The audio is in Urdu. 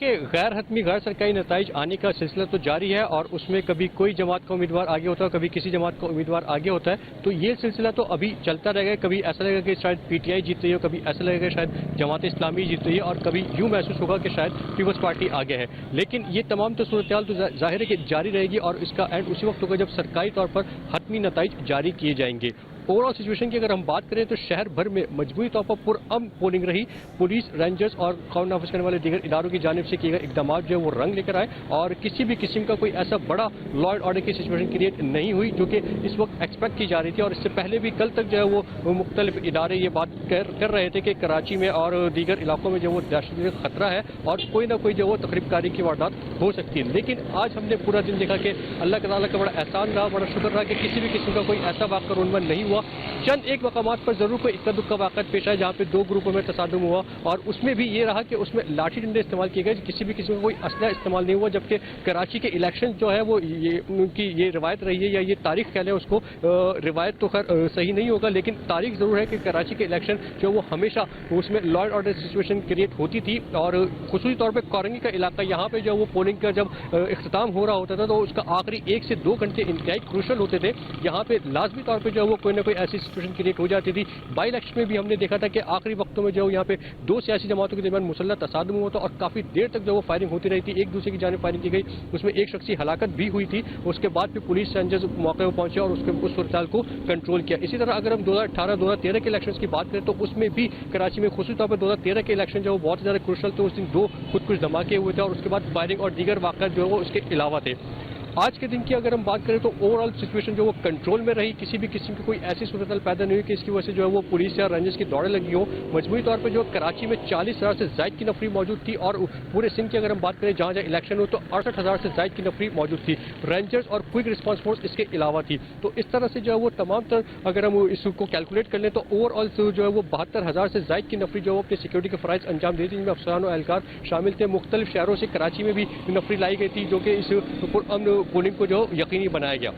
دیکھیں غیر حتمی غیر سرکاری نتائج آنے کا سلسلہ تو جاری ہے اور اس میں کبھی کوئی جماعت کا امیدوار آگے ہوتا ہے کبھی کسی جماعت کا امیدوار آگے ہوتا ہے تو یہ سلسلہ تو ابھی چلتا رہے گا. کبھی ایسا لگے گا کہ شاید پی ٹی آئی جیت رہی ہے کبھی ایسا لگے گا شاید جماعت اسلامی جیت رہی ہے اور کبھی یوں محسوس ہوگا کہ شاید پیپلز پارٹی آگے ہے. لیکن یہ تمام تو صورتحال تو ظاہر ہے کہ جاری رہے گی اور اس کا اینڈ اسی وقت ہوگا جب سرکاری طور پر حتمی نتائج جاری کیے جائیں گے. اوور آل سچویشن کی اگر ہم بات کریں تو شہر بھر میں مجموعی طور پر پرامن پولنگ رہی. پولیس رینجرز اور قانون نافذ کرنے والے دیگر اداروں کی جانب سے کیے گئے اقدامات جو ہے وہ رنگ لے کر آئے اور کسی بھی قسم کا کوئی ایسا بڑا لا اینڈ آرڈر کی سچویشن کریٹ نہیں ہوئی جو کہ اس وقت ایکسپیکٹ کی جا رہی تھی. اور اس سے پہلے بھی کل تک جو ہے وہ مختلف ادارے یہ بات کر رہے تھے کہ کراچی میں اور دیگر علاقوں میں جو وہ دہشت گردی خطرہ ہے اور کوئی نہ کوئی جو وہ تخریب کاری کی واردات ہو سکتی ہے. لیکن آج ہم نے پورا دن دیکھا کہ اللہ تعالیٰ کا بڑا احسان رہا, بڑا شکر رہا کہ کسی بھی قسم کا کوئی ایسا واقعہ رونما نہیں ہوا. چند ایک مقامات پر ضرور کوئی اکا دکا واقعات پیش آئے جہاں پہ دو گروپوں میں تصادم ہوا اور اس میں بھی یہ رہا کہ اس میں لاٹھی ڈنڈے استعمال کیے گئے, کسی بھی قسم کا کوئی اسلحہ استعمال نہیں ہوا. جبکہ کراچی کے الیکشن جو ہے وہ ان کی یہ روایت رہی ہے یا یہ تاریخ کہہ لیں اس کو, روایت تو خیر صحیح نہیں ہوگا لیکن تاریخ ضرور ہے کہ کراچی کے الیکشن جو وہ ہمیشہ اس میں law and order situation create ہوتی تھی. اور خصوصی طور پہ کورنگی کا علاقہ یہاں پہ جو وہ پولنگ کا جب اختتام ہو رہا ہوتا تھا تو اس کا آخری 1 سے 2 گھنٹے انتہائی کروشل ہوتے تھے. یہاں پہ لازمی طور پہ جو وہ کوئی نہ کوئی ایسی سچویشن کریٹ ہو جاتی تھی. بائی الیکشن میں بھی ہم نے دیکھا تھا کہ آخری وقتوں میں جو یہاں پہ 2 سیاسی جماعتوں کے درمیان مسلح تصادم ہوا تھا اور کافی دیر تک جو وہ فائرنگ ہوتی رہی تھی, ایک دوسرے کی جانب فائرنگ کی گئی, اس میں ایک شخصی ہلاکت بھی ہوئی تھی. اس کے بعد پھر پولیس رینجرز موقع پر پہنچے اور اس صورتحال کو کنٹرول کیا. اسی طرح اگر ہم 2018-2013 کے الیکشنز کی بات کریں تو اس میں بھی کراچی میں خصوصی طور پر 2013 کے الیکشن جو وہ بہت زیادہ کروشل تھے. اس دن 2 خودکش دھماکے ہوئے تھے اور اس کے بعد فائرنگ اور دیگر واقعات جو ہے وہ اس کے علاوہ تھے. آج کے دن کی اگر ہم بات کریں تو اوور آل سچویشن جو وہ کنٹرول میں رہی, کسی بھی قسم کی کوئی ایسی صورتحال پیدا نہیں ہوئی کہ اس کی وجہ سے جو ہے وہ پولیس یا رینجرز کی دوڑیں لگی ہو. مجموعی طور پہ جو کراچی میں 40,000 سے زائد کی نفری موجود تھی اور پورے سندھ کی اگر ہم بات کریں جہاں جہاں الیکشن ہو تو 68,000 سے زائد کی نفری موجود تھی. رینجرز اور کوئک رسپانس فورس اس کے علاوہ تھی. تو اس طرح سے جو ہے وہ تمام تر اگر ہم اس کو کیلکولیٹ کر لیں تو اوور آل جو ہے وہ 72,000 سے زائد کی نفری جو ہے وہ اپنے سیکورٹی کے فرائض انجام دی تھی, جن میں افسران و اہلکار شامل تھے. مختلف شہروں سے کراچی میں بھی نفری لائی گئی تھی جو کہ اس پرامن پولنگ کو جو یقینی بنایا گیا.